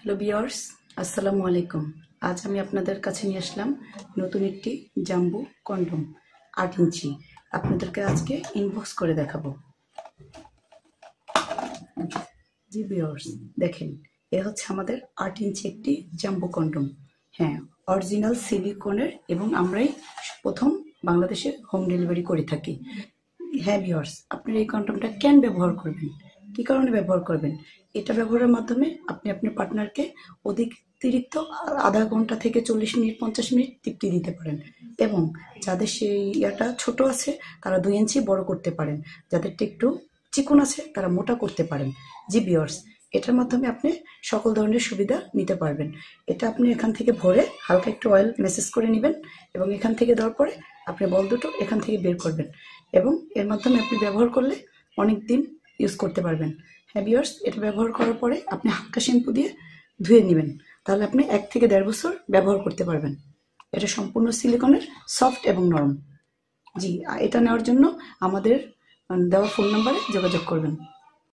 Hello viewers, আসসালামু আলাইকুম। আজ আমি আপনাদের কাছে নিয়ে আসলাম নতুন একটি জাম্বো কন্ডম 8 ইঞ্চি। আপনাদেরকে আজকে ইনবক্স করে দেখাবো। জি ভিউয়ার্স, দেখেন, এ হচ্ছে আমাদের 8 ইঞ্চি একটি জাম্বো কন্ডম। হ্যাঁ, অরিজিনাল সিলিকনের, এবং আমরাই প্রথম বাংলাদেশে হোম ডেলিভারি করে থাকি। হ্যাঁ ভিউয়ার্স, আপনারা এই কন্ডমটা কেন ব্যবহার করবেন, কী কারণে ব্যবহার করবেন? এটা ব্যবহারের মাধ্যমে আপনি আপনার পার্টনারকে অতিরিক্ত আধা ঘন্টা থেকে 40 মিনিট 50 মিনিট তৃপ্তি দিতে পারেন। এবং যাদের সেই ইয়াটা ছোট আছে তারা 2 ইঞ্চি বড় করতে পারেন, যাদেরটা একটু চিকন আছে তারা মোটা করতে পারেন। জি ভিউয়ার্স, এটার মাধ্যমে আপনি সকল ধরনের সুবিধা নিতে পারবেন। এটা আপনি এখান থেকে ভরে হালকা একটু অয়েল মেসেজ করে নেবেন, এবং এখান থেকে দেওয়ার পরে আপনি বল দুটো এখান থেকে বের করবেন, এবং এর মাধ্যমে আপনি ব্যবহার করলে অনেক দিন ইউজ করতে পারবেন। হ্যাঁ ভিউয়ার্স, এটা ব্যবহার করার পরে আপনি হালকা শ্যাম্পু দিয়ে ধুয়ে নেবেন, তাহলে আপনি 1 থেকে 1.5 বছর ব্যবহার করতে পারবেন। এটা সম্পূর্ণ সিলিকনের, সফট এবং নরম। জি, এটা নেওয়ার জন্য আমাদের দেওয়া ফোন নাম্বারে যোগাযোগ করবেন।